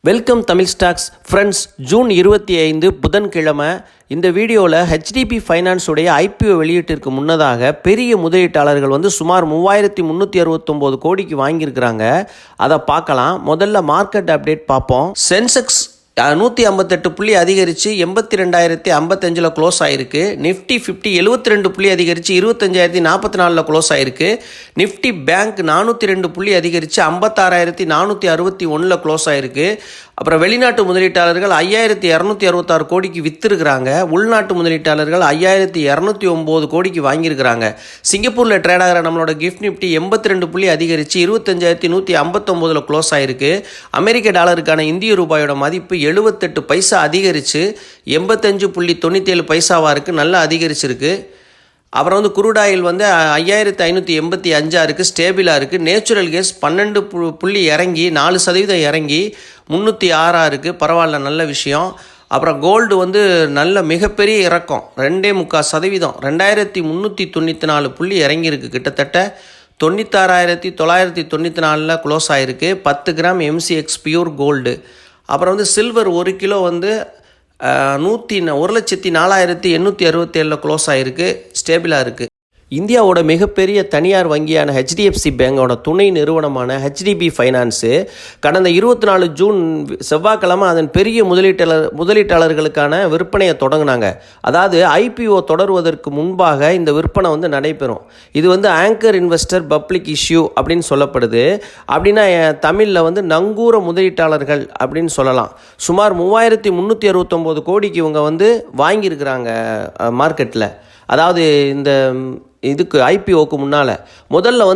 Welcome Tamil stocks friends. June 25 புதன்கிழமை இந்த வீடியோவில் ஹெச்டிபி ஃபைனான்ஸ் உடைய ஐபிஓ வெளியீட்டிற்கு முன்னதாக பெரிய முதலீட்டாளர்கள் சுமார் 3369 கோடிக்கு வாங்கியிருக்கிறாங்க. அதை பார்க்கலாம். முதல்ல மார்க்கெட் அப்டேட் பார்ப்போம். சென்செக்ஸ் 158 புள்ளி அதிகரித்து 82,055 க்ளோஸ் ஆகிருக்கு. நிஃப்டி 50 72 புள்ளி அதிகரித்து 25,044 க்ளோஸ் ஆகிருக்கு. நிஃப்டி பேங்க் 402 புள்ளி அதிகரித்து 56,461 க்ளோஸ் ஆகிருக்கு. அப்புறம் வெளிநாட்டு முதலீட்டாளர்கள் 5,266 கோடிக்கு விற்றுருக்கிறாங்க. உள்நாட்டு முதலீட்டாளர்கள் 5,209 கோடிக்கு வாங்கியிருக்கிறாங்க. சிங்கப்பூரில் ட்ரேட் ஆகிற நம்மளோட கிஃப்ட் நிஃப்டி 82 புள்ளி அதிகரித்து 25,159 க்ளோஸ் ஆகிருக்கு. அமெரிக்க டாலருக்கான இந்திய ரூபாயோட மதிப்பு 78 பைசா அதிகரித்து 85.97 பைசாவாக இருக்குது. நல்லா அதிகரிச்சிருக்கு. அப்புறம் குரூடாயில் 5,585 இருக்குது, ஸ்டேபிளாக இருக்குது. நேச்சுரல் கேஸ் 12 புள்ளி இறங்கி 4% இறங்கி 306 இருக்குது. பரவாயில்ல, நல்ல விஷயம். அப்புறம் கோல்டு நல்ல மிகப்பெரிய இறக்கம் 2.3%, 2,394 புள்ளி இறங்கியிருக்கு. கிட்டத்தட்ட 96,994 க்ளோஸ் ஆகிருக்கு. 10 கிராம் MCX பியூர் கோல்டு. அப்புறம் சில்வர் 1 கிலோ 1,04,867 க்ளோஸ் ஆகிருக்கு, ஸ்டேபிளாக இருக்குது. இந்தியாவோட மிகப்பெரிய தனியார் வங்கியான HDFC பேங்கோட துணை நிறுவனமான ஹெச்டிபி ஃபைனான்ஸு கடந்த 24 ஜூன் செவ்வாய்க்கிழமை அதன் பெரிய முதலீட்டாளர்களுக்கான விற்பனையை தொடங்கினாங்க. அதாவது IPO தொடர்வதற்கு முன்பாக இந்த விற்பனை நடைபெறும். இது ஆங்கர் இன்வெஸ்டர் பப்ளிக் இஷ்யூ அப்படின்னு சொல்லப்படுது. அப்படின்னா தமிழில் நங்கூர முதலீட்டாளர்கள் அப்படின்னு சொல்லலாம். சுமார் 3,369 கோடிக்கு இவங்க வாங்கியிருக்கிறாங்க மார்க்கெட்டில். அதாவது இந்த இதுக்கு IPOக்கு முன்னால் முதல்ல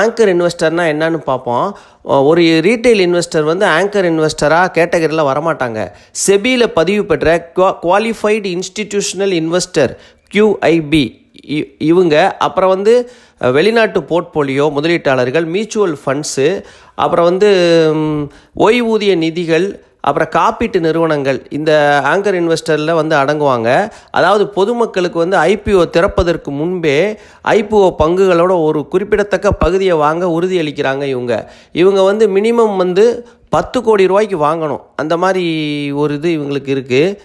ஆங்கர் இன்வெஸ்டர்னால் என்னன்னு பார்ப்போம். ஒரு ரீட்டைல் இன்வெஸ்டர் ஆங்கர் இன்வெஸ்டராக கேட்டகரியில் வரமாட்டாங்க. செபியில் பதிவு பெற்ற குவாலிஃபைடு இன்ஸ்டிடியூஷனல் இன்வெஸ்டர் QIB இவங்க. அப்புறம் வெளிநாட்டு போர்ட்போலியோ முதலீட்டாளர்கள், மியூச்சுவல் ஃபண்ட்ஸு, அப்புறம் ஓய்வூதிய நிதிகள், அப்புறம் காப்பீட்டு நிறுவனங்கள் இந்த ஆங்கர் இன்வெஸ்டரில் அடங்குவாங்க. அதாவது பொதுமக்களுக்கு IPO திறப்பதற்கு முன்பே IPO பங்குகளோட ஒரு குறிப்பிடத்தக்க பகுதியை வாங்க உறுதியளிக்கிறாங்க. இவங்க மினிமம் 10 கோடி ரூபாய்க்கு வாங்கணும். அந்த மாதிரி ஒரு இது இவங்களுக்கு இருக்குது.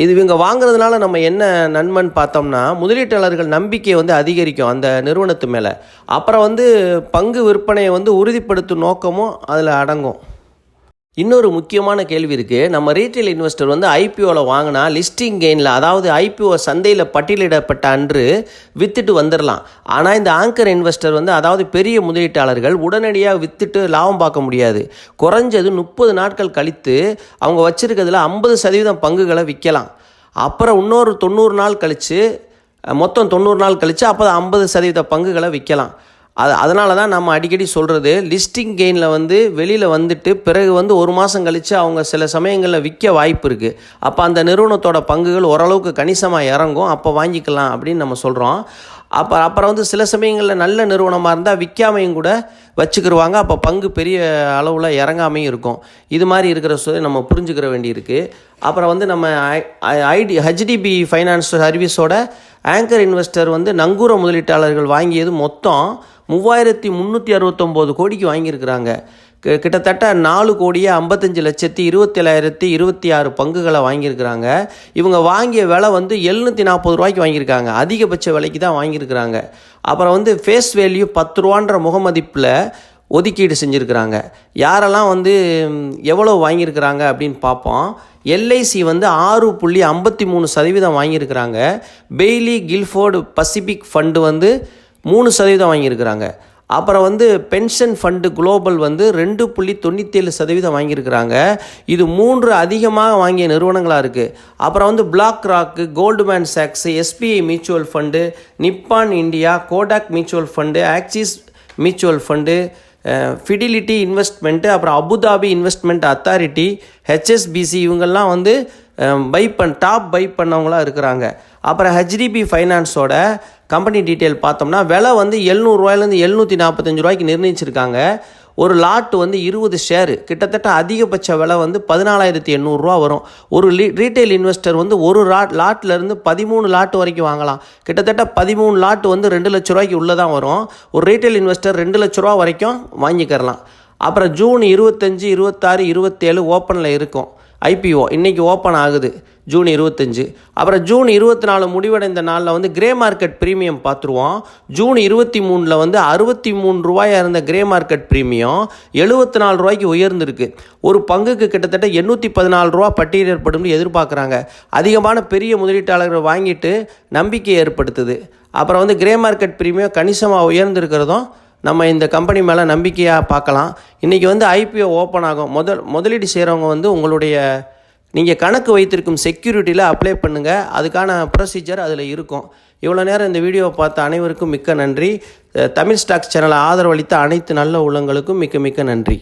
இது இவங்க வாங்குறதுனால நம்ம என்ன நன்மைன்னு பார்த்தோம்னா, முதலீட்டாளர்கள் நம்பிக்கை அதிகரிக்கும் அந்த நிறுவனத்து மேலே. அப்புறம் பங்கு விற்பனையை உறுதிப்படுத்தும் நோக்கமும் அதில் அடங்கும். இன்னொரு முக்கியமான கேள்வி இருக்குது. நம்ம ரீட்டைல் இன்வெஸ்டர் IPOவில் வாங்கினா லிஸ்டிங் கெயினில், அதாவது IPO சந்தையில் பட்டியலிடப்பட்ட அன்று விற்றுட்டு வந்துடலாம். ஆனால் இந்த ஆங்கர் இன்வெஸ்டர் அதாவது பெரிய முதலீட்டாளர்கள் உடனடியாக விற்றுட்டு லாபம் பார்க்க முடியாது. குறைஞ்சது 30 நாட்கள் கழித்து அவங்க வச்சுருக்கிறதுல 50% பங்குகளை விற்கலாம். அப்புறம் இன்னொரு 90 நாள் கழித்து, மொத்தம் 90 நாள் கழித்து அப்போ 50% பங்குகளை விற்கலாம். அதனால தான் நம்ம அடிக்கடி சொல்கிறது, லிஸ்டிங் கெயினில் வெளியில் வந்துட்டு பிறகு 1 மாதம் கழித்து அவங்க சில சமயங்களில் விற்க வாய்ப்பு இருக்குது. அப்போ அந்த நிறுவனத்தோட பங்குகள் ஓரளவுக்கு கணிசமாக இறங்கும். அப்போ வாங்கிக்கலாம் அப்படின்னு நம்ம சொல்கிறோம். அப்புறம் சில சமயங்களில் நல்ல நிறுவனமாக இருந்தால் விற்காமையும் கூட வச்சுக்கிடுவாங்க. அப்போ பங்கு பெரிய அளவில் இறங்காமையும் இருக்கும். இது மாதிரி இருக்கிற நம்ம புரிஞ்சுக்கிற வேண்டியிருக்கு. அப்புறம் நம்ம HDB ஃபைனான்ஸ் சர்வீஸோட ஆங்கர் இன்வெஸ்டர் நங்கூர முதலீட்டாளர்கள் வாங்கியது மொத்தம் 3,369 கோடிக்கு வாங்கியிருக்கிறாங்க. கிட்டத்தட்ட 4,55,27,026 பங்குகளை வாங்கியிருக்கிறாங்க. இவங்க வாங்கிய விலை 740 ரூபாய்க்கு வாங்கியிருக்காங்க. அதிகபட்ச விலைக்கு தான் வாங்கியிருக்கிறாங்க. அப்புறம் ஃபேஸ் வேல்யூ 10 ரூபான்ற முகமதிப்பில் ஒதுக்கீடு செஞ்சுருக்கிறாங்க. யாரெல்லாம் எவ்வளோ வாங்கியிருக்கிறாங்க அப்படின்னு பார்ப்போம். LIC 6.53% வாங்கியிருக்கிறாங்க. பெய்லி கில்ஃபோர்டு பசிபிக் ஃபண்டு 3% வாங்கியிருக்கிறாங்க. அப்புறம் பென்ஷன் ஃபண்டு குளோபல் 2.97% வாங்கியிருக்கிறாங்க. இது 3 அதிகமாக வாங்கிய நிறுவனங்களாக இருக்குது. அப்புறம் பிளாக் ராக்கு, கோல்ட்மேன் சாக்ஸ், SBI mutual fund, Nippon India, Kotak mutual fund, Axis mutual fund, Fidelity investment, அப்புறம் அபுதாபி இன்வெஸ்ட்மெண்ட் அத்தாரிட்டி, HSBC இவங்கெல்லாம் டாப் பை பண்ணவங்களாக இருக்கிறாங்க. அப்புறம் HDB ஃபைனான்ஸோட கம்பெனி டீட்டெயில் பார்த்தோம்னா விலை 700 ரூபாயிலேருந்து 745 ரூபாய்க்கு நிர்ணயிச்சிருக்காங்க. ஒரு லாட்டு 20 ஷேரு. கிட்டத்தட்ட அதிகபட்ச விலை 14,800 ரூபா வரும். ஒரு ரீட்டைல் இன்வெஸ்டர் ஒரு லாட்லேருந்து 13 லாட்டு வரைக்கும் வாங்கலாம். கிட்டத்தட்ட 13 லாட்டு 2 லட்ச ரூபாய்க்கு உள்ளே தான் வரும். ஒரு ரீட்டைல் இன்வெஸ்டர் 2 லட்ச ரூபா வரைக்கும் வாங்கிக்கிறலாம். அப்புறம் ஜூன் 25, 26, 27 ஓப்பனில் இருக்கும். ஐபிஓ இன்றைக்கி ஓப்பன் ஆகுது ஜூன் 25. அப்புறம் ஜூன் 24 முடிவடைந்த நாளில் வந்து கிரே மார்க்கெட் ப்ரீமியம் பார்த்துருவோம். ஜூன் 23 வந்து 63 ரூபாயாக இருந்த கிரே மார்க்கெட் ப்ரீமியம் 74 ரூபாய்க்கு உயர்ந்திருக்கு. ஒரு பங்குக்கு கிட்டத்தட்ட 814 ரூபா பட்டியல் ஏற்படும் எதிர்பார்க்குறாங்க. அதிகமான பெரிய முதலீட்டாளர்கள் வாங்கிட்டு நம்பிக்கை ஏற்படுத்துது. அப்புறம் வந்து கிரே மார்க்கெட் ப்ரீமியம் கணிசமாக உயர்ந்திருக்கிறதும் நம்ம இந்த கம்பெனி மேலே நம்பிக்கையாக பார்க்கலாம். இன்றைக்கி வந்து ஐபிஓ ஓப்பன் ஆகும். முதலீடு செய்கிறவங்க வந்து உங்களுடைய நீங்கள் கணக்கு வைத்திருக்கும் செக்யூரிட்டியில் அப்ளை பண்ணுங்கள். அதுக்கான ப்ரொசீஜர் அதில் இருக்கும். இவ்வளோ நேரம் இந்த வீடியோவை பார்த்த அனைவருக்கும் மிக்க நன்றி. தமிழ் ஸ்டாக்ஸ் சேனலை ஆதரவளித்த அனைத்து நல்ல உள்ளங்களுக்கும் மிக்க மிக்க நன்றி.